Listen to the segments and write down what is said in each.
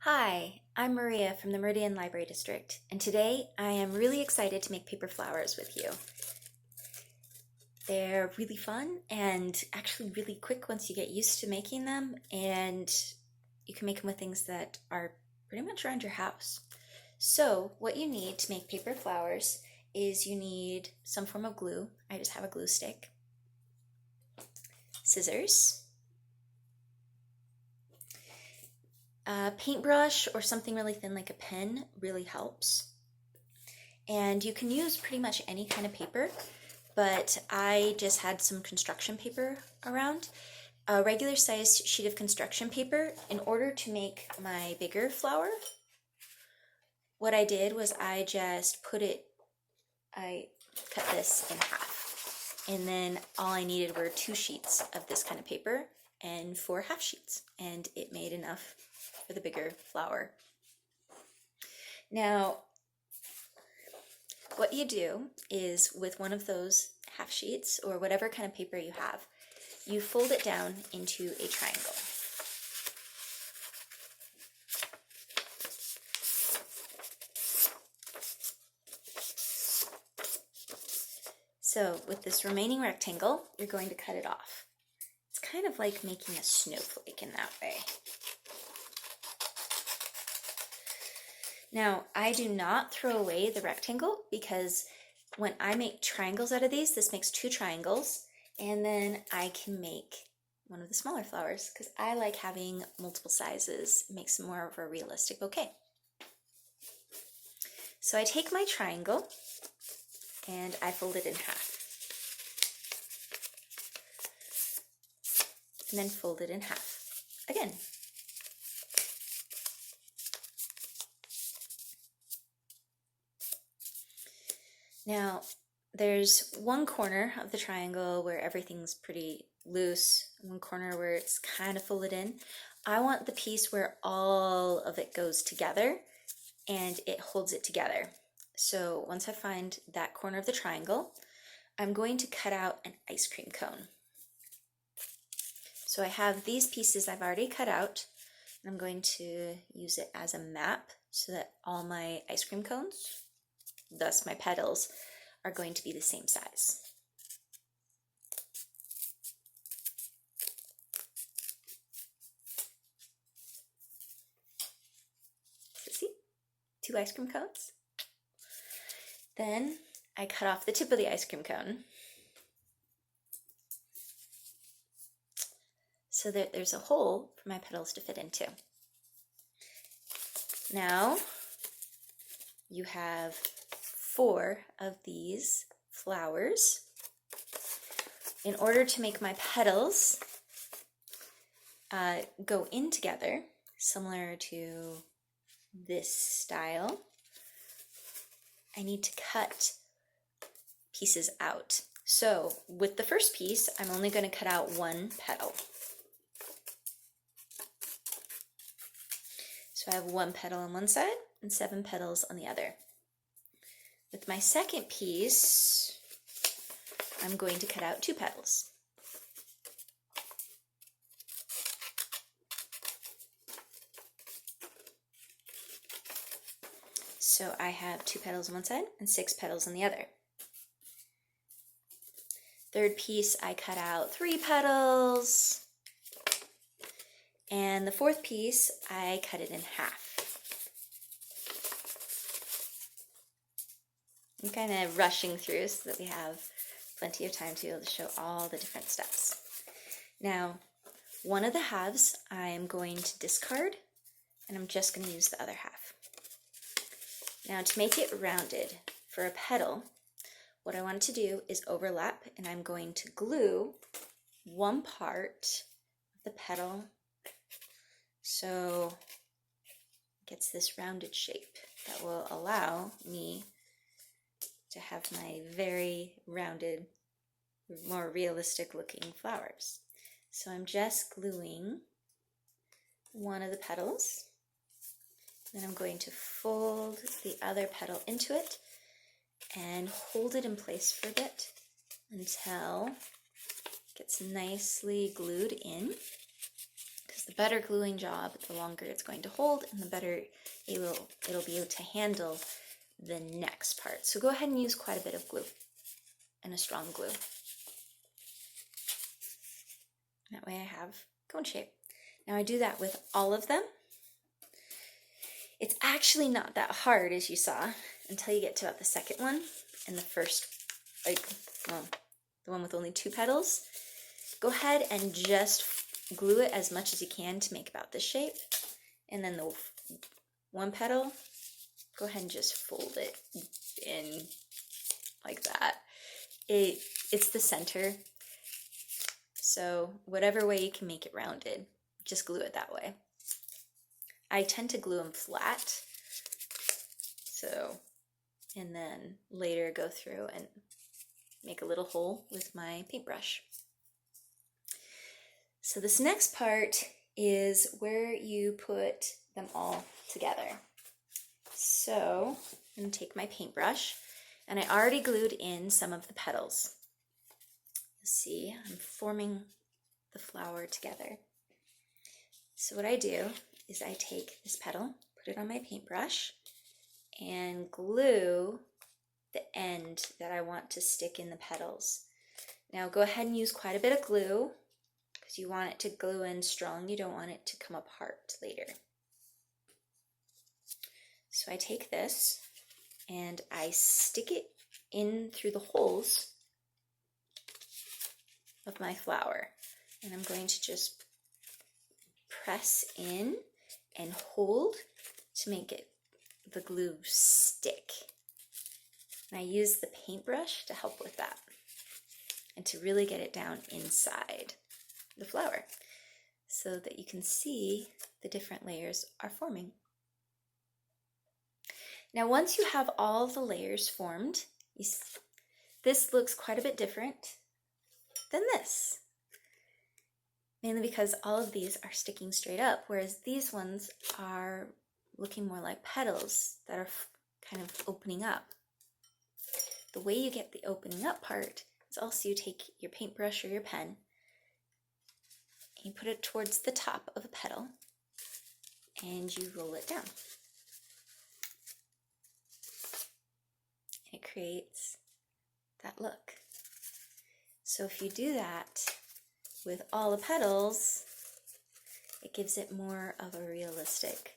Hi, I'm Maria from the Meridian Library District, and today I am really excited to make paper flowers with you. They're really fun and actually really quick once you get used to making them, and you can make them with things that are pretty much around your house. So what you need to make paper flowers is you need some form of glue. I just have a glue stick, scissors, a paintbrush or something really thin like a pen really helps. And you can use pretty much any kind of paper, but I just had some construction paper around. A regular sized sheet of construction paper. In order to make my bigger flower, what I did was I cut this in half. And then all I needed were 2 sheets of this kind of paper and 4 half sheets. And it made enough for the bigger flower. Now, what you do is with one of those half sheets or whatever kind of paper you have, you fold it down into a triangle. So with this remaining rectangle, you're going to cut it off. It's kind of like making a snowflake in that way. Now, I do not throw away the rectangle because when I make triangles out of these, this makes 2 triangles, and then I can make one of the smaller flowers because I like having multiple sizes. It makes more of a realistic bouquet. So I take my triangle and I fold it in half. And then fold it in half again. Now, there's one corner of the triangle where everything's pretty loose, one corner where it's kind of folded in. I want the piece where all of it goes together and it holds it together. So once I find that corner of the triangle, I'm going to cut out an ice cream cone. So I have these pieces I've already cut out, and I'm going to use it as a map so that all my ice cream cones, thus my petals, are going to be the same size. So see, 2 ice cream cones. Then I cut off the tip of the ice cream cone so that there's a hole for my petals to fit into. Now you have 4 of these flowers. In order to make my petals go in together, similar to this style, I need to cut pieces out. So with the first piece, I'm only going to cut out 1 petal. So I have 1 petal on one side and 7 petals on the other. With my second piece, I'm going to cut out 2 petals. So I have 2 petals on one side and 6 petals on the other. Third piece, I cut out 3 petals. And the fourth piece, I cut it in half. I'm kind of rushing through so that we have plenty of time to be able to show all the different steps. Now, one of the halves I'm going to discard, and I'm just going to use the other half. Now, to make it rounded for a petal, what I want to do is overlap, and I'm going to glue one part of the petal so it gets this rounded shape that will allow me to have my very rounded, more realistic looking flowers. So I'm just gluing one of the petals, then I'm going to fold the other petal into it and hold it in place for a bit until it gets nicely glued in, because because the better gluing job, the longer it's going to hold and the better it'll be able to handle the next part. So go ahead and use quite a bit of glue and a strong glue. That way I have cone shape. Now I do that with all of them. It's actually not that hard, as you saw, until you get to about the second one and the first, well, the one with only 2 petals. Go ahead and just glue it as much as you can to make about this shape. And then the 1 petal, go ahead and just fold it in like that. It's the center, so whatever way you can make it rounded, just glue it that way. I tend to glue them flat, so, and then later go through and make a little hole with my paintbrush. So this next part is where you put them all together. So I'm going to take my paintbrush, and I already glued in some of the petals. You see, I'm forming the flower together. So what I do is I take this petal, put it on my paintbrush, and glue the end that I want to stick in the petals. Now go ahead and use quite a bit of glue because you want it to glue in strong. You don't want it to come apart later. So I take this and I stick it in through the holes of my flower. And I'm going to just press in and hold to make the glue stick. And I use the paintbrush to help with that and to really get it down inside the flower so that you can see the different layers are forming. Now once you have all the layers formed, this looks quite a bit different than this. Mainly because all of these are sticking straight up, whereas these ones are looking more like petals that are kind of opening up. The way you get the opening up part is also you take your paintbrush or your pen and you put it towards the top of a petal and you roll it down. It creates that look. So if you do that with all the petals, it gives it more of a realistic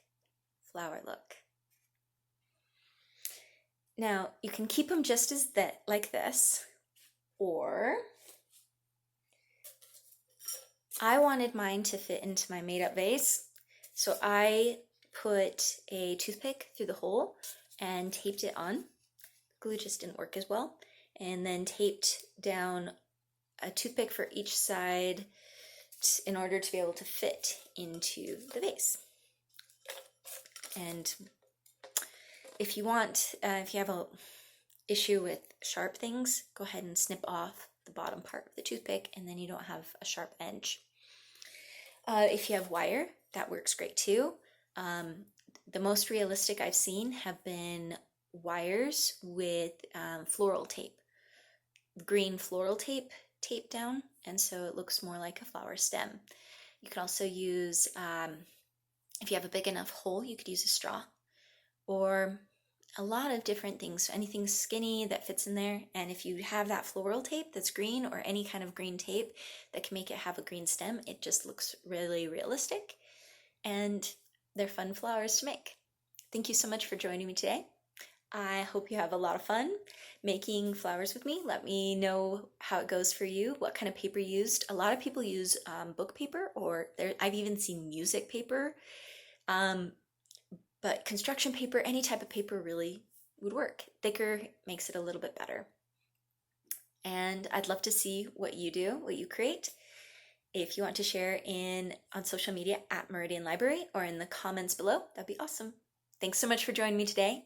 flower look. Now you can keep them just as like this, or I wanted mine to fit into my made-up vase, so I put a toothpick through the hole and taped it on. Glue just didn't work as well, and then taped down a toothpick for each side in order to be able to fit into the vase. And if you want, if you have an issue with sharp things, go ahead and snip off the bottom part of the toothpick and then you don't have a sharp edge. If you have wire, that works great too. The most realistic I've seen have been wires with floral tape, green floral tape taped down, and so it looks more like a flower stem. You can also use, if you have a big enough hole, you could use a straw or a lot of different things, anything skinny that fits in there. And if you have that floral tape that's green or any kind of green tape that can make it have a green stem, it just looks really realistic and they're fun flowers to make. Thank you so much for joining me today. I hope you have a lot of fun making flowers with me. Let me know how it goes for you, what kind of paper you used. A lot of people use book paper, or I've even seen music paper. But construction paper, any type of paper really would work. Thicker makes it a little bit better. And I'd love to see what you do, what you create. If you want to share on social media at Meridian Library or in the comments below, that'd be awesome. Thanks so much for joining me today.